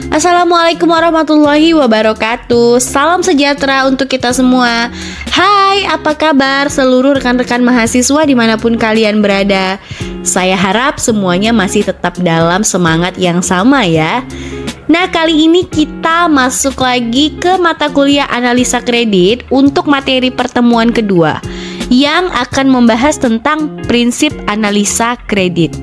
Assalamualaikum warahmatullahi wabarakatuh. Salam sejahtera untuk kita semua. Hai, apa kabar seluruh rekan-rekan mahasiswa dimanapun kalian berada? Saya harap semuanya masih tetap dalam semangat yang sama ya. Nah, kali ini kita masuk lagi ke mata kuliah analisa kredit untuk materi pertemuan kedua yang akan membahas tentang prinsip analisa kredit.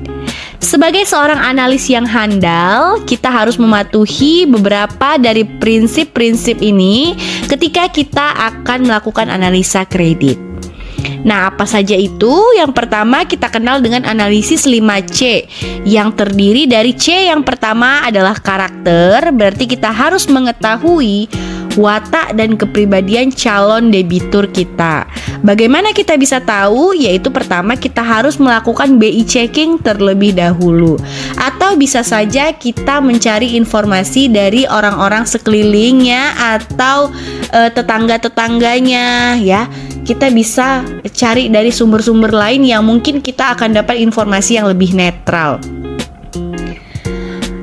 Sebagai seorang analis yang handal, kita harus mematuhi beberapa dari prinsip-prinsip ini ketika kita akan melakukan analisa kredit. Nah, apa saja itu? Yang pertama kita kenal dengan analisis 5C yang terdiri dari C yang pertama adalah karakter, berarti kita harus mengetahui watak dan kepribadian calon debitur kita. Bagaimana kita bisa tahu? Yaitu pertama kita harus melakukan BI checking terlebih dahulu. Atau bisa saja kita mencari informasi dari orang-orang sekelilingnya atau tetangga-tetangganya ya. Kita bisa cari dari sumber-sumber lain yang mungkin kita akan dapat informasi yang lebih netral.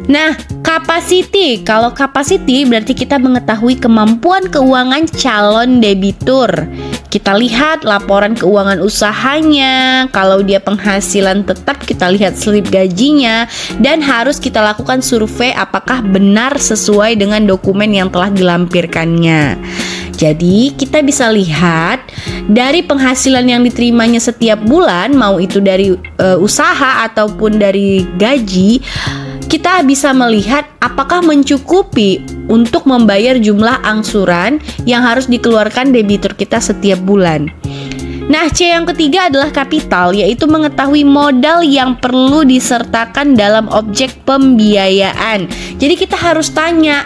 Nah, capacity. Kalau capacity berarti kita mengetahui kemampuan keuangan calon debitur. Kita lihat laporan keuangan usahanya. Kalau dia penghasilan tetap, kita lihat slip gajinya. Dan harus kita lakukan survei apakah benar sesuai dengan dokumen yang telah dilampirkannya. Jadi kita bisa lihat dari penghasilan yang diterimanya setiap bulan, mau itu dari usaha ataupun dari gaji, kita bisa melihat apakah mencukupi untuk membayar jumlah angsuran yang harus dikeluarkan debitur kita setiap bulan. Nah, C yang ketiga adalah kapital, yaitu mengetahui modal yang perlu disertakan dalam objek pembiayaan. Jadi kita harus tanya,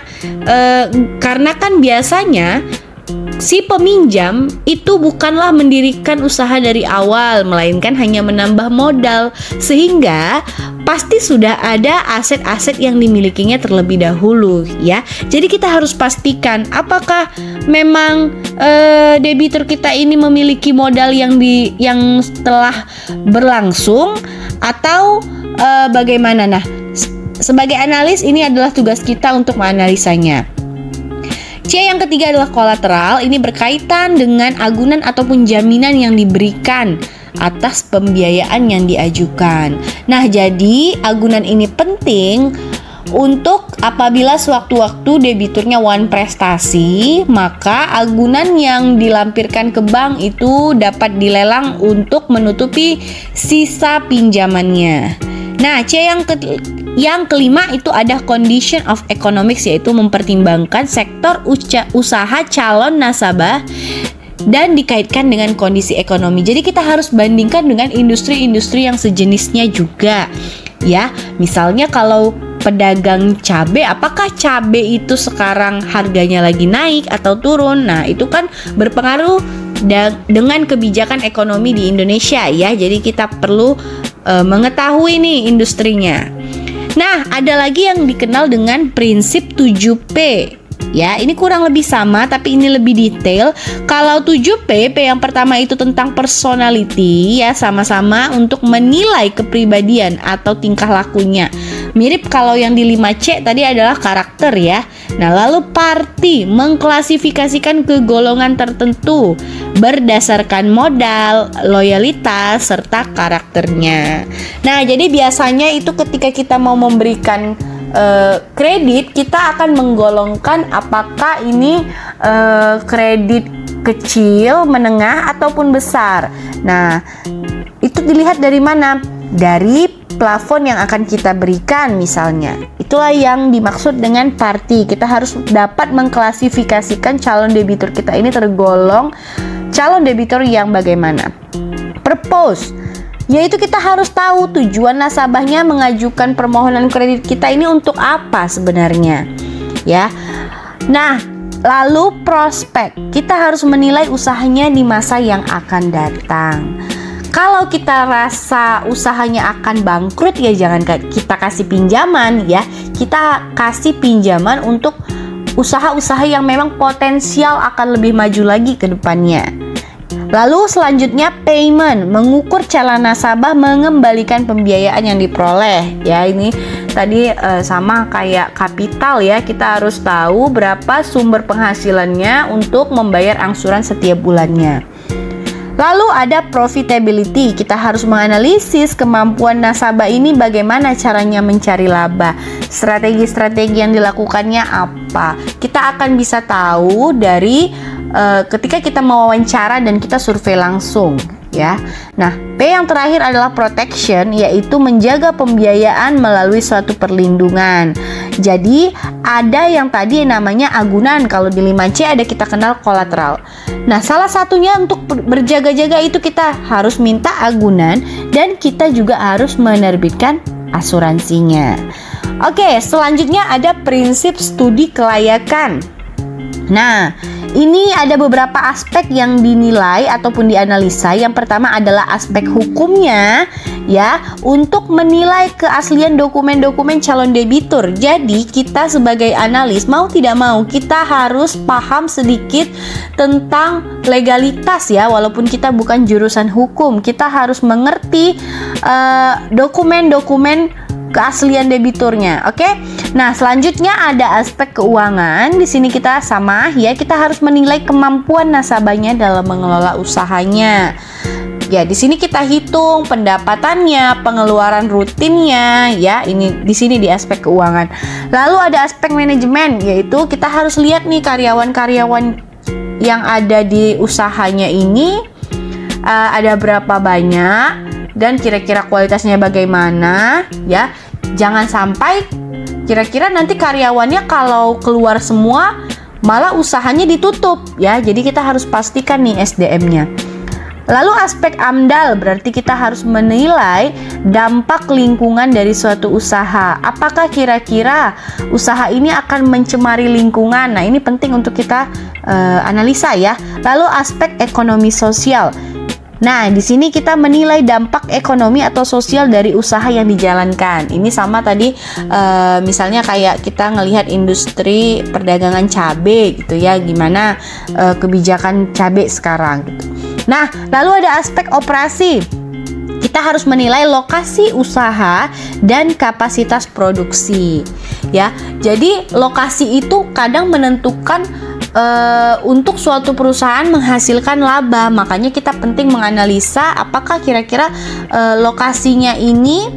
karena kan biasanya si peminjam itu bukanlah mendirikan usaha dari awal, melainkan hanya menambah modal, sehingga pasti sudah ada aset-aset yang dimilikinya terlebih dahulu ya. Jadi kita harus pastikan apakah memang debitur kita ini memiliki modal yang telah berlangsung atau bagaimana. Nah, sebagai analis ini adalah tugas kita untuk menganalisanya. C yang ketiga adalah kolateral. Ini berkaitan dengan agunan ataupun jaminan yang diberikan atas pembiayaan yang diajukan. Nah, jadi agunan ini penting untuk apabila sewaktu-waktu debiturnya wan prestasi, maka agunan yang dilampirkan ke bank itu dapat dilelang untuk menutupi sisa pinjamannya. Nah, C yang kelima itu ada condition of economics, yaitu mempertimbangkan sektor usaha calon nasabah dan dikaitkan dengan kondisi ekonomi. Jadi kita harus bandingkan dengan industri-industri yang sejenisnya juga ya. Misalnya kalau pedagang cabai, apakah cabai itu sekarang harganya lagi naik atau turun? Nah, itu kan berpengaruh dengan kebijakan ekonomi di Indonesia ya. Jadi kita perlu mengetahui nih industrinya. Nah, ada lagi yang dikenal dengan prinsip 7P. Ya, ini kurang lebih sama tapi ini lebih detail. Kalau 7P, P yang pertama itu tentang personality ya, sama-sama untuk menilai kepribadian atau tingkah lakunya. Mirip kalau yang di 5C tadi adalah karakter ya. Nah, lalu party mengklasifikasikan ke golongan tertentu berdasarkan modal, loyalitas, serta karakternya. Nah, jadi biasanya itu ketika kita mau memberikan kredit, kita akan menggolongkan apakah ini kredit kecil, menengah, ataupun besar. Nah, itu dilihat dari mana? Dari plafon yang akan kita berikan misalnya. Itulah yang dimaksud dengan party. Kita harus dapat mengklasifikasikan calon debitur kita ini tergolong calon debitur yang bagaimana. Purpose, yaitu kita harus tahu tujuan nasabahnya mengajukan permohonan kredit kita ini untuk apa sebenarnya ya. Nah, lalu prospek, kita harus menilai usahanya di masa yang akan datang. Kalau kita rasa usahanya akan bangkrut ya jangan kita kasih pinjaman ya. Kita kasih pinjaman untuk usaha-usaha yang memang potensial akan lebih maju lagi ke depannya. Lalu selanjutnya payment, mengukur calon nasabah mengembalikan pembiayaan yang diperoleh. Ya, ini tadi sama kayak kapital ya, kita harus tahu berapa sumber penghasilannya untuk membayar angsuran setiap bulannya. Lalu ada profitability, kita harus menganalisis kemampuan nasabah ini bagaimana caranya mencari laba, strategi-strategi yang dilakukannya apa. Kita akan bisa tahu dari ketika kita mewawancara dan kita survei langsung ya. Nah, P yang terakhir adalah protection, yaitu menjaga pembiayaan melalui suatu perlindungan. Jadi ada yang tadi namanya agunan, kalau di 5C ada kita kenal kolateral. Nah, salah satunya untuk berjaga-jaga itu kita harus minta agunan dan kita juga harus menerbitkan asuransinya. Oke, selanjutnya ada prinsip studi kelayakan. Nah, ini ada beberapa aspek yang dinilai ataupun dianalisa. Yang pertama adalah aspek hukumnya ya, untuk menilai keaslian dokumen-dokumen calon debitur. Jadi kita sebagai analis mau tidak mau kita harus paham sedikit tentang legalitas ya, walaupun kita bukan jurusan hukum, kita harus mengerti dokumen-dokumen keaslian debiturnya. Oke. Nah, selanjutnya ada aspek keuangan. Di sini kita sama ya, kita harus menilai kemampuan nasabahnya dalam mengelola usahanya. Ya, di sini kita hitung pendapatannya, pengeluaran rutinnya ya. Ini di sini di aspek keuangan. Lalu ada aspek manajemen, yaitu kita harus lihat nih karyawan-karyawan yang ada di usahanya ini ada berapa banyak dan kira-kira kualitasnya bagaimana ya. Jangan sampai kira-kira nanti karyawannya kalau keluar semua malah usahanya ditutup ya. Jadi kita harus pastikan nih SDM-nya. Lalu aspek AMDAL, berarti kita harus menilai dampak lingkungan dari suatu usaha. Apakah kira-kira usaha ini akan mencemari lingkungan? Nah, ini penting untuk kita analisa ya. Lalu aspek ekonomi sosial. Nah, di sini kita menilai dampak ekonomi atau sosial dari usaha yang dijalankan. Ini sama tadi, misalnya kayak kita ngelihat industri perdagangan cabai gitu ya, gimana kebijakan cabai sekarang gitu. Nah, lalu ada aspek operasi. Kita harus menilai lokasi usaha dan kapasitas produksi. Ya, jadi lokasi itu kadang menentukan untuk suatu perusahaan menghasilkan laba. Makanya kita penting menganalisa apakah kira-kira lokasinya ini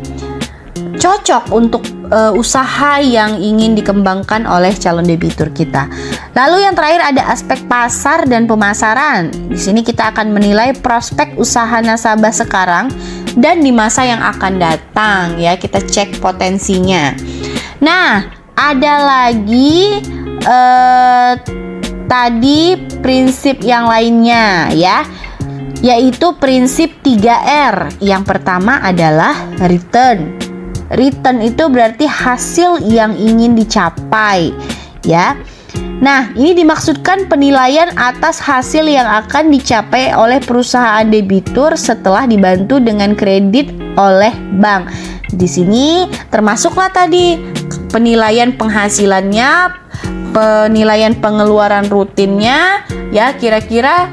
cocok untuk usaha yang ingin dikembangkan oleh calon debitur kita. Lalu yang terakhir ada aspek pasar dan pemasaran. Di sini kita akan menilai prospek usaha nasabah sekarang dan di masa yang akan datang ya. Kita cek potensinya. Nah, ada lagi tadi prinsip yang lainnya ya, yaitu prinsip 3R. Yang pertama adalah return. Return itu berarti hasil yang ingin dicapai ya. Nah, ini dimaksudkan penilaian atas hasil yang akan dicapai oleh perusahaan debitur setelah dibantu dengan kredit oleh bank. Di sini termasuklah tadi penilaian penghasilannya, penilaian pengeluaran rutinnya ya, kira-kira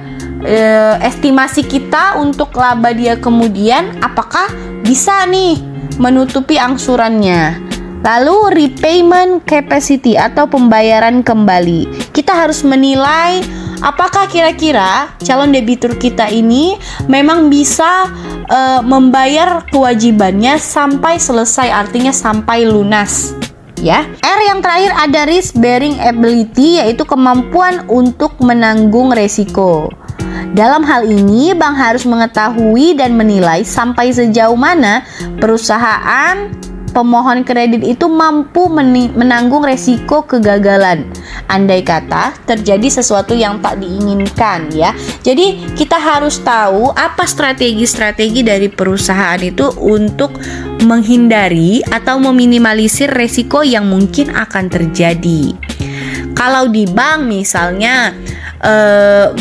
estimasi kita untuk laba dia kemudian apakah bisa nih menutupi angsurannya. Lalu repayment capacity atau pembayaran kembali. Kita harus menilai apakah kira-kira calon debitur kita ini memang bisa membayar kewajibannya sampai selesai, artinya sampai lunas. Ya. R yang terakhir ada risk bearing ability, yaitu kemampuan untuk menanggung resiko. Dalam hal ini, bank harus mengetahui dan menilai sampai sejauh mana perusahaan pemohon kredit itu mampu menanggung resiko kegagalan. Andai kata terjadi sesuatu yang tak diinginkan ya. Jadi kita harus tahu apa strategi-strategi dari perusahaan itu untuk menghindari atau meminimalisir resiko yang mungkin akan terjadi. Kalau di bank misalnya,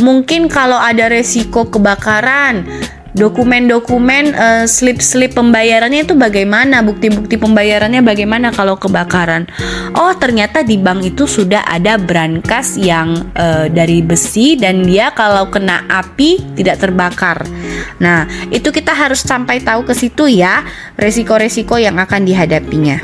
mungkin kalau ada resiko kebakaran, dokumen-dokumen slip-slip pembayarannya itu bagaimana, bukti-bukti pembayarannya bagaimana kalau kebakaran. Oh, ternyata di bank itu sudah ada brankas yang dari besi dan dia kalau kena api tidak terbakar. Nah, itu kita harus sampai tahu ke situ ya, resiko-resiko yang akan dihadapinya.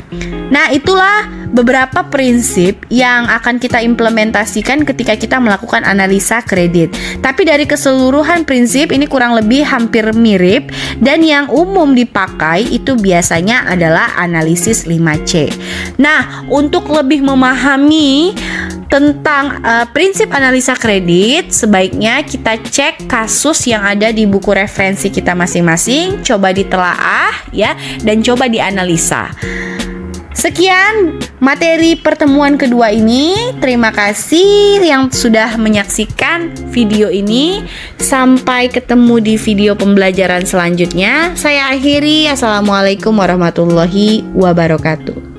Nah, itulah beberapa prinsip yang akan kita implementasikan ketika kita melakukan analisa kredit. Tapi dari keseluruhan prinsip ini kurang lebih hampir mirip, dan yang umum dipakai itu biasanya adalah analisis 5C. Nah, untuk lebih memahami tentang prinsip analisa kredit, sebaiknya kita cek kasus yang ada di buku referensi kita masing-masing, coba ditelaah ya, dan coba dianalisa. Sekian materi pertemuan kedua ini. Terima kasih yang sudah menyaksikan video ini. Sampai ketemu di video pembelajaran selanjutnya. Saya akhiri. Assalamualaikum warahmatullahi wabarakatuh.